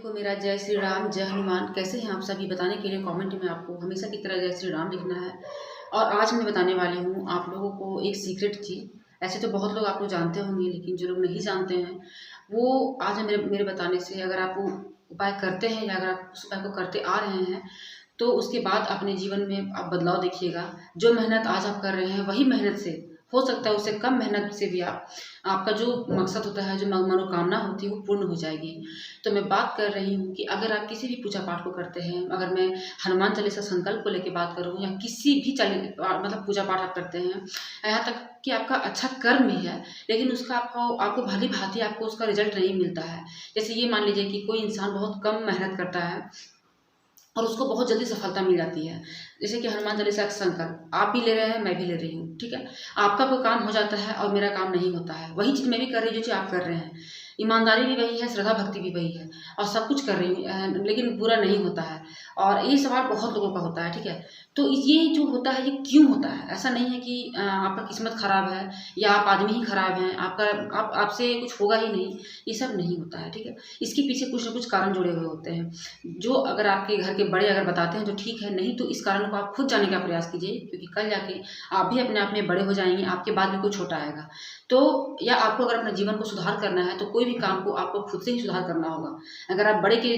को मेरा जय श्री राम, जय हनुमान। कैसे हैं आप सभी? बताने के लिए कमेंट में आपको हमेशा की तरह जय श्री राम लिखना है। और आज मैं बताने वाली हूँ आप लोगों को एक सीक्रेट चीज़। ऐसे तो बहुत लोग आप लोग जानते होंगे, लेकिन जो लोग नहीं जानते हैं वो आज मेरे मेरे बताने से अगर आप वो उपाय करते हैं या अगर आप उस उपाय को करते आ रहे हैं तो उसके बाद अपने जीवन में आप बदलाव देखिएगा। जो मेहनत आज आप कर रहे हैं वही मेहनत से हो सकता है उससे कम मेहनत से भी आपका जो मकसद होता है, जो मनोकामना होती है वो पूर्ण हो जाएगी। तो मैं बात कर रही हूँ कि अगर आप किसी भी पूजा पाठ को करते हैं, अगर मैं हनुमान चालीसा संकल्प को लेकर बात करूँ या किसी भी मतलब पूजा पाठ आप करते हैं, यहाँ तक कि आपका अच्छा कर्म भी है लेकिन उसका आपको भली भांति आपको उसका रिजल्ट नहीं मिलता है। जैसे ये मान लीजिए कि कोई इंसान बहुत कम मेहनत करता है और उसको बहुत जल्दी सफलता मिल जाती है। जैसे कि हनुमान चालीसा का संकल्प आप भी ले रहे हैं, मैं भी ले रही हूँ, ठीक है। आपका कोई काम हो जाता है और मेरा काम नहीं होता है, वही चीज़ मैं भी कर रही हूँ जो चीज़ आप कर रहे हैं। ईमानदारी भी वही है, श्रद्धा भक्ति भी वही है और सब कुछ कर रही हूँ, लेकिन बुरा नहीं होता है। और ये सवाल बहुत लोगों का होता है, ठीक है। तो ये जो होता है ये क्यों होता है? ऐसा नहीं है कि आपका किस्मत खराब है या आप आदमी ही खराब हैं, आपसे कुछ होगा ही नहीं, ये सब नहीं होता है, ठीक है। इसके पीछे कुछ ना कुछ कारण जुड़े हुए होते हैं, जो अगर आपके घर के बड़े अगर बताते हैं तो ठीक है, नहीं तो इस कारण को आप खुद जानने का प्रयास कीजिए, क्योंकि कल जाके आप भी अपने आप में बड़े हो जाएंगे, आपके बाद भी कोई छोटा आएगा। तो या आपको अगर अपने जीवन को सुधार करना है तो कोई भी काम को आपको खुद से ही सुधार करना होगा। अगर आप बड़े के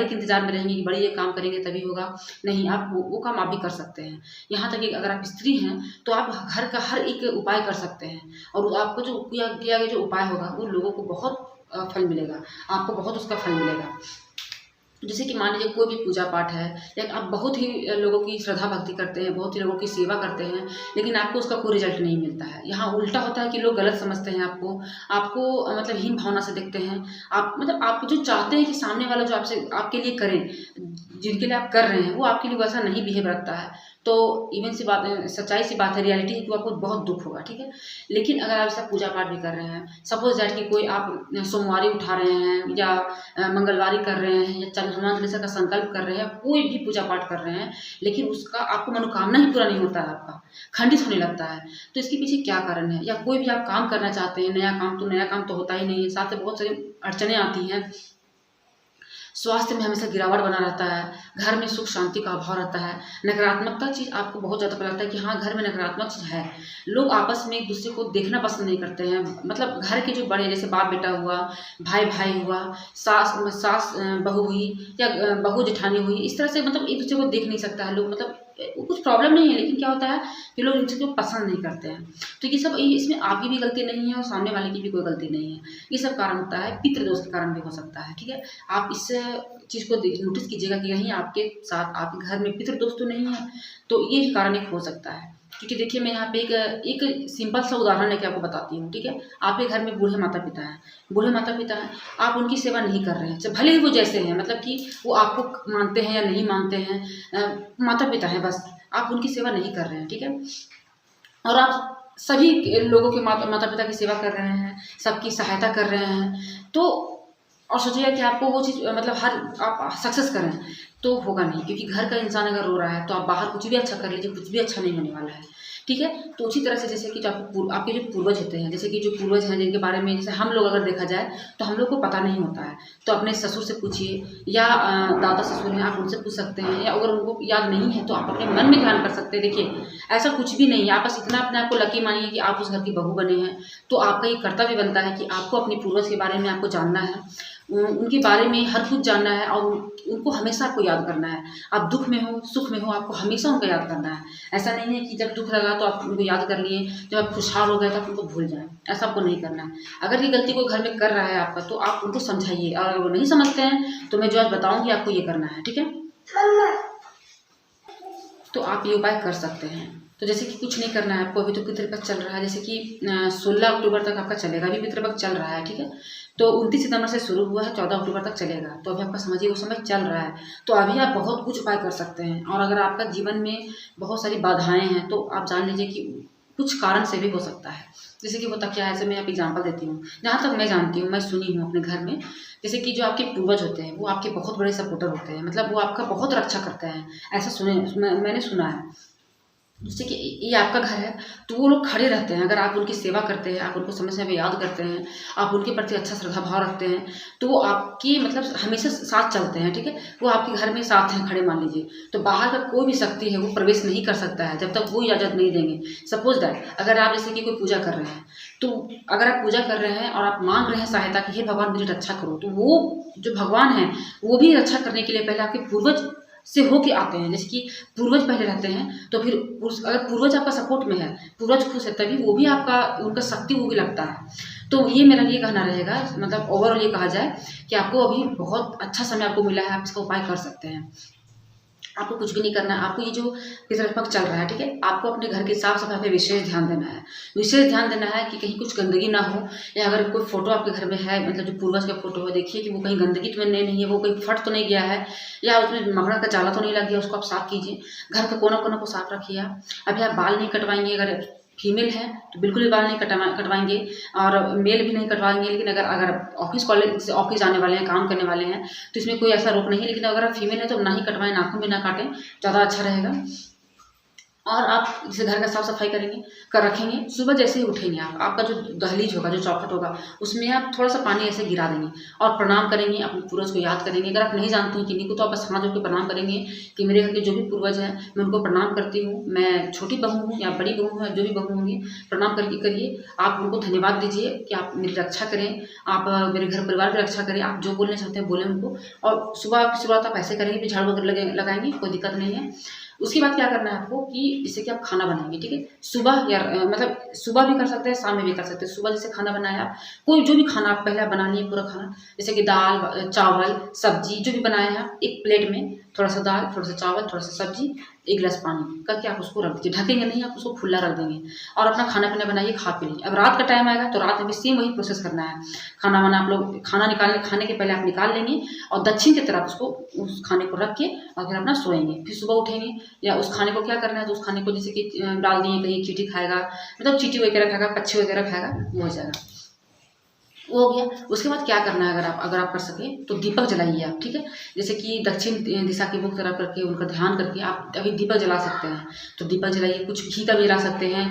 इंतजार में रहेंगे कि बड़े ये काम करेंगे तभी होगा, नहीं, आप वो काम आप भी कर सकते हैं। यहाँ तक कि अगर आप स्त्री हैं तो आप घर का हर एक उपाय कर सकते हैं और आपको जो किया गया जो उपाय होगा वो लोगों को बहुत फल मिलेगा, आपको बहुत उसका फल मिलेगा। जैसे कि मान लीजिए कोई भी पूजा पाठ है या आप बहुत ही लोगों की श्रद्धा भक्ति करते हैं, बहुत ही लोगों की सेवा करते हैं, लेकिन आपको उसका कोई रिजल्ट नहीं मिलता है। यहाँ उल्टा होता है कि लोग गलत समझते हैं आपको मतलब हीन भावना से देखते हैं। आप जो चाहते हैं कि सामने वाला जो आपसे आपके लिए करें, जिनके लिए आप कर रहे हैं वो आपके लिए वैसा नहीं बिहेव रखता है। तो इवन सी बात, सच्चाई सी बात है, रियलिटी है कि आपको बहुत दुख होगा, ठीक है। लेकिन अगर आप ऐसा पूजा पाठ भी कर रहे हैं, सपोज दैट कि कोई आप सोमवारी उठा रहे हैं या मंगलवारी कर रहे हैं या हनुमान चालीसा का संकल्प कर रहे हैं, कोई भी पूजा पाठ कर रहे हैं, लेकिन उसका आपको मनोकामना ही पूरा नहीं होता है, आपका खंडित होने लगता है, तो इसके पीछे क्या कारण है? या कोई भी आप काम करना चाहते हैं, नया काम तो होता ही नहीं है, साथ में बहुत सारी अड़चने आती हैं, स्वास्थ्य में हमेशा गिरावट बना रहता है, घर में सुख शांति का अभाव रहता है, नकारात्मकता चीज़ आपको बहुत ज़्यादा पता लगता है कि हाँ घर में नकारात्मक चीज़ है। लोग आपस में एक दूसरे को देखना पसंद नहीं करते हैं, मतलब घर के जो बड़े जैसे बाप बेटा हुआ, भाई भाई हुआ, सास बहू हुई या बहू जेठानी हुई, इस तरह से मतलब एक दूसरे को देख नहीं सकता है लोग, मतलब कुछ प्रॉब्लम नहीं है, लेकिन क्या होता है कि लोग इन चीज़ों को पसंद नहीं करते हैं। तो ये सब इसमें आपकी भी गलती नहीं है और सामने वाले की भी कोई गलती नहीं है, ये सब कारण होता है, पितृदोष के कारण भी हो सकता है, ठीक है। आप इस चीज़ को नोटिस कीजिएगा कि कहीं आपके साथ आपके घर में पितृदोष तो नहीं है, तो ये भी कारण एक हो सकता है। क्योंकि देखिए मैं यहाँ पे एक सिंपल सा उदाहरण लेके आपको बताती हूँ, ठीक है। आपके घर में बूढ़े माता पिता हैं, आप उनकी सेवा नहीं कर रहे हैं, भले ही वो जैसे हैं, मतलब कि वो आपको मानते हैं या नहीं मानते हैं, माता पिता हैं बस, आप उनकी सेवा नहीं कर रहे हैं, ठीक है। और आप सभी लोगों के माता पिता की सेवा कर रहे हैं, सबकी सहायता कर रहे हैं, तो और सोचिए कि आपको वो चीज़ मतलब आप सक्सेस करें तो होगा नहीं, क्योंकि घर का इंसान अगर रो रहा है तो आप बाहर कुछ भी अच्छा कर लीजिए, कुछ भी अच्छा नहीं होने वाला है, ठीक है। तो उसी तरह से जैसे कि जो आपके जो पूर्वज होते हैं, जैसे कि जो पूर्वज हैं जिनके बारे में जैसे हम लोग अगर देखा जाए तो हम लोग को पता नहीं होता है, तो अपने ससुर से पूछिए या दादा ससुर हैं आप उनसे पूछ सकते हैं, या अगर उनको याद नहीं है तो आप अपने मन में ध्यान कर सकते हैं। देखिए ऐसा कुछ भी नहीं है, आप बस इतना अपने आप को लकी मानिए कि आप उस घर की बहू बने हैं, तो आपका ये कर्तव्य बनता है कि आपको अपने पूर्वज के बारे में आपको जानना है, उनके बारे में हर कुछ जानना है और उनको हमेशा आपको याद करना है। आप दुख में हो सुख में हो, आपको हमेशा उनको याद करना है। ऐसा नहीं है कि जब दुख लगा तो आप उनको याद कर लिए, जब आप खुशहाल हो गए तो आप उनको भूल जाएं, ऐसा आपको नहीं करना है। अगर ये गलती कोई घर में कर रहा है आपका तो आप उनको समझाइए, और अगर वो नहीं समझते हैं तो मैं जो आज बताऊँगी आपको ये करना है, ठीक है। तो आप ये उपाय कर सकते हैं। तो जैसे कि कुछ नहीं करना है आपको, अभी तो पितृपक्ष चल रहा है, जैसे कि 16 अक्टूबर तक आपका चलेगा, अभी पितृपक्ष चल रहा है, ठीक है। तो 29 सितंबर से शुरू हुआ है, 14 अक्टूबर तक चलेगा, तो अभी आपका समझिए वो समय चल रहा है, तो अभी आप बहुत कुछ उपाय कर सकते हैं। और अगर आपका जीवन में बहुत सारी बाधाएं हैं तो आप जान लीजिए कि कुछ कारण से भी हो सकता है। जैसे कि होता क्या है, ऐसे मैं आप एग्जाम्पल देती हूँ, जहाँ तक मैं जानती हूँ, मैं सुनी हूँ अपने घर में, जैसे कि जो आपके पूर्वज होते हैं वो आपके बहुत बड़े सपोर्टर होते हैं, मतलब वो आपका बहुत रक्षा करते हैं, ऐसा मैंने सुना है। जैसे कि ये आपका घर है, तो वो लोग खड़े रहते हैं। अगर आप उनकी सेवा करते हैं, आप उनको समय समय पे याद करते हैं, आप उनके प्रति अच्छा श्रद्धा भाव रखते हैं, तो वो आपकी मतलब हमेशा साथ चलते हैं, ठीक है। वो आपके घर में साथ हैं खड़े, मान लीजिए, तो बाहर का कोई भी शक्ति है वो प्रवेश नहीं कर सकता है जब तक वो इजाज़त नहीं देंगे। सपोज दैट अगर आप जैसे कि कोई पूजा कर रहे हैं, तो अगर आप पूजा कर रहे हैं और आप मांग रहे हैं सहायता कि हे भगवान मेरी रक्षा करो, तो वो जो भगवान है वो भी रक्षा करने के लिए पहले आपके पूर्वज से होके आते हैं। जैसे कि पूर्वज पहले रहते हैं, तो फिर अगर पूर्वज आपका सपोर्ट में है, पूर्वज खुश है, तभी वो भी आपका उनका शक्ति वो भी लगता है। तो ये मेरा ये कहना रहेगा, मतलब ओवरऑल ये कहा जाए कि आपको अभी बहुत अच्छा समय आपको मिला है, आप इसका उपाय कर सकते हैं। आपको कुछ भी नहीं करना है। आपको ये जो पितृपक्ष चल रहा है, ठीक है, आपको अपने घर की साफ सफाई पे विशेष ध्यान देना है। विशेष ध्यान देना है कि कहीं कुछ गंदगी ना हो, या अगर कोई फोटो आपके घर में है, मतलब जो पूर्वज का फोटो है, देखिए कि वो कहीं गंदगी तो नहीं है, वो कहीं फट तो नहीं गया है, या उसमें मकड़ा का जाला तो नहीं लग गया, उसको आप साफ कीजिए। घर के कोना कोना को साफ रखिए आप। अभी आप बाल नहीं कटवाएंगे, अगर फीमेल है तो बिल्कुल भी बाल नहीं कटवाएंगे, और मेल भी नहीं कटवाएंगे। लेकिन अगर अगर ऑफिस कॉलेज से ऑफिस जाने वाले हैं, काम करने वाले हैं, तो इसमें कोई ऐसा रोक नहीं है। लेकिन अगर आप फीमेल है तो ना ही कटवाएं, नाखून भी ना काटें, ज़्यादा अच्छा रहेगा। और आप जैसे घर का साफ सफाई करेंगे, कर रखेंगे, सुबह जैसे ही उठेंगे आप, आपका जो दहलीज होगा, जो चौखट होगा, उसमें आप थोड़ा सा पानी ऐसे गिरा देंगे और प्रणाम करेंगे, अपने पूर्वज को याद करेंगे। अगर आप नहीं जानते हैं किन्हीं को, तो आप बस हाथ जोड़ के प्रणाम करेंगे कि मेरे घर के जो भी पूर्वज हैं मैं उनको प्रणाम करती हूँ, मैं छोटी बहू हूँ या बड़ी बहू हूँ, या जो भी बहू होंगी, प्रणाम करके करिए। आप उनको धन्यवाद दीजिए कि आप मेरी रक्षा करें, आप मेरे घर परिवार की रक्षा करें, आप जो बोलना चाहते हैं बोलें उनको। और सुबह की शुरुआत आप ऐसे करेंगे, फिर झाड़ू वगैरह लगाएंगे, कोई दिक्कत नहीं है। उसके बाद क्या करना है आपको कि जैसे कि आप खाना बनाएंगे, ठीक है, सुबह या मतलब सुबह भी कर सकते हैं, शाम में भी कर सकते हैं। सुबह जैसे खाना बनाया आप, कोई जो भी खाना आप पहले बना लिए पूरा खाना, जैसे कि दाल चावल सब्जी जो भी बनाए हैं आप, एक प्लेट में थोड़ा सा दाल, थोड़ा सा चावल, थोड़ा सा सब्जी, एक गिलास पानी करके आप उसको रख दीजिए। ढकेंगे नहीं, आप उसको खुला रख देंगे और अपना खाना पीना बनाइए, खा पी लीजिए। अब रात का टाइम आएगा तो रात में भी सेम वही प्रोसेस करना है। खाना वाना आप लोग खाने के पहले आप निकाल लेंगे और दक्षिण की तरफ उसको उस खाने को रख के और फिर अपना सोएंगे। फिर सुबह उठेंगे, या उस खाने को क्या करना है, तो उस खाने को जैसे कि डाल दिए, कहीं चींटी खाएगा, मतलब चींटी वगैरह खाएगा, पक्षी वगैरह खाएगा, वो हो जाएगा, वो हो गया। उसके बाद क्या करना है, अगर आप कर सकें तो दीपक जलाइए आप, ठीक है। जैसे कि दक्षिण दिशा की मुख तरफ करके उनका ध्यान करके आप अभी दीपक जला सकते हैं, तो दीपक जलाइए। कुछ घी का भी जला सकते हैं,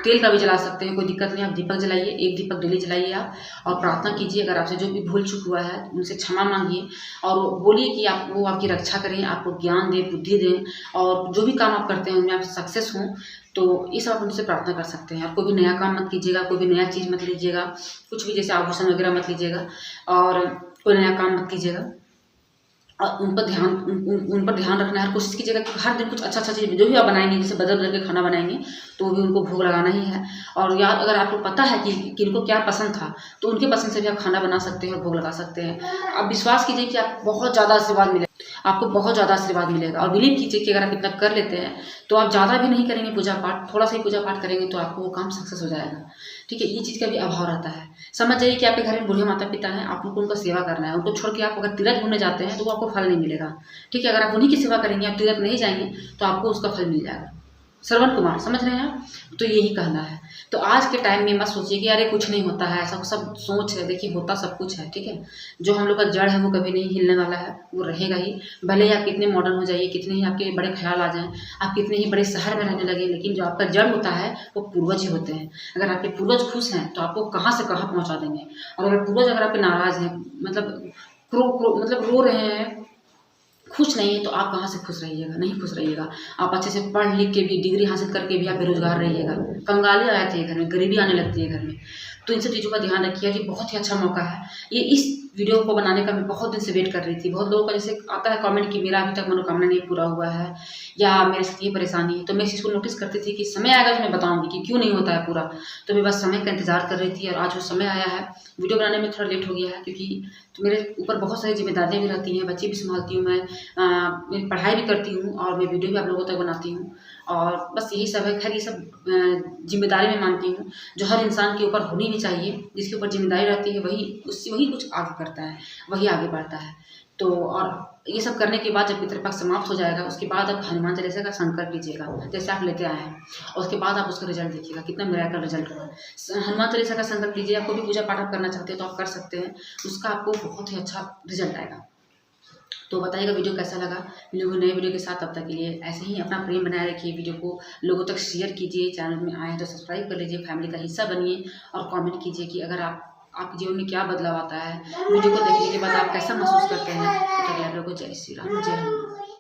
तेल का भी जला सकते हैं, कोई दिक्कत नहीं। आप दीपक जलाइए, एक दीपक डेली जलाइए आप, और प्रार्थना कीजिए। अगर आपसे जो भी भूल चूक हुआ है उनसे क्षमा मांगिए, और बोलिए कि वो आपकी रक्षा करें, आपको ज्ञान दें, बुद्धि दें, और जो भी काम आप करते हैं उनमें आप सक्सेस हों। तो ये सब आप उनसे प्रार्थना कर सकते हैं। और कोई भी नया काम मत कीजिएगा, कोई भी नया चीज़ मत लीजिएगा, कुछ भी जैसे आभूषण वगैरह मत लीजिएगा, और कोई नया काम मत कीजिएगा। और उन पर ध्यान रखना है। कोशिश कीजिएगा कि हर दिन कुछ अच्छा चीज़ जो भी आप बनाएंगे, जैसे बदल बदल के खाना बनाएंगे, तो भी उनको भोग लगाना ही है। और यार अगर आपको पता है कि किनको क्या पसंद था, तो उनके पसंद से भी आप खाना बना सकते हैं और भोग लगा सकते हैं। आप विश्वास कीजिए कि आप बहुत ज़्यादा आशीर्वाद मिलेगा, आपको बहुत ज़्यादा आशीर्वाद मिलेगा। और बिलीव कीजिए कि अगर आप इतना कर लेते हैं, तो आप ज़्यादा भी नहीं करेंगे पूजा पाठ, थोड़ा सा ही पूजा पाठ करेंगे तो आपको वो काम सक्सेस हो जाएगा, ठीक है। ये चीज़ का भी अभाव रहता है। समझ जाइए कि आपके घर में बूढ़े माता पिता हैं, आप उनको उनका सेवा करना है। उनको छोड़ के आप अगर तीर्थ घूमने जाते हैं तो वो आपको फल नहीं मिलेगा, ठीक है। अगर आप उन्हीं की सेवा करेंगे, आप तीर्थ नहीं जाएंगे, तो आपको उसका फल मिल जाएगा। श्रवण कुमार, समझ रहे हैं आप? तो यही कहना है। तो आज के टाइम में मत सोचिए कि अरे कुछ नहीं होता है, ऐसा सब सोच है। देखिए होता सब कुछ है, ठीक है। जो हम लोग का जड़ है वो कभी नहीं हिलने वाला है, वो रहेगा ही। भले ही आप कितने मॉडर्न हो जाइए, कितने ही आपके बड़े ख्याल आ जाएं, आप कितने ही बड़े शहर में रहने लगे, लेकिन जो आपका जड़ होता है वो पूर्वज ही होते हैं। अगर आपके पूर्वज खुश हैं तो आपको कहाँ से कहाँ पहुँचा देंगे। और अगर पूर्वज अगर आपके नाराज़ हैं, मतलब मतलब रो रहे हैं, खुश नहीं है, तो आप कहाँ से खुश रहिएगा, नहीं खुश रहिएगा। आप अच्छे से पढ़ लिख के भी, डिग्री हासिल करके भी आप बेरोजगार रहिएगा। कंगाली आ जाती है घर में, गरीबी आने लगती है घर में। तो इन सब चीज़ों का ध्यान रखिए। ये बहुत ही अच्छा मौका है। ये इस वीडियो को बनाने का मैं बहुत दिन से वेट कर रही थी। बहुत लोगों का जैसे आता है कमेंट कि मेरा अभी तक मनोकामना नहीं पूरा हुआ है, या मेरे साथ ये परेशानी है। तो मैं इस चीज़ को नोटिस करती थी कि समय आएगा तो मैं बताऊँगी कि क्यों नहीं होता है पूरा। तो मैं बस समय का इंतजार कर रही थी, और आज वो समय आया है। वीडियो बनाने में थोड़ा लेट हो गया है, क्योंकि तो मेरे ऊपर बहुत सारी जिम्मेदारियाँ भी रहती हैं, बच्चे भी संभालती हूँ मैं, मैं पढ़ाई भी करती हूँ, और मैं वीडियो भी आप लोगों तक बनाती हूँ। और बस यही सब है। खैर ये सब जिम्मेदारी मैं मानती हूँ जो हर इंसान के ऊपर होनी भी चाहिए। जिसके ऊपर जिम्मेदारी रहती है वही कुछ आगे करता है, वही आगे बढ़ता है। तो और ये सब करने के बाद जब पितृपक्ष समाप्त हो जाएगा, उसके बाद आप हनुमान चालीसा का संकल्प लीजिएगा, जैसे आप लेते आए हैं, और उसके बाद आप उसका रिजल्ट देखिएगा कितना मिरेकल रिजल्ट होगा। हनुमान चालीसा का संकल्प लीजिए। आपको भी पूजा पाठ आप करना चाहते हैं तो आप कर सकते हैं, उसका आपको बहुत ही अच्छा रिजल्ट आएगा। तो बताइएगा वीडियो कैसा लगा। मिलेंगे नए वीडियो के साथ, तब तक के लिए ऐसे ही अपना प्रेम बनाए रखिए, वीडियो को लोगों तक शेयर कीजिए, चैनल में आए हैं तो सब्सक्राइब कर लीजिए, फैमिली का हिस्सा बनिए और कमेंट कीजिए कि अगर आपके जीवन में क्या बदलाव आता है, वीडियो को देखने के बाद आप कैसा महसूस करते हैं। तो आप लोगों को जय श्री राम, जय हनुमान।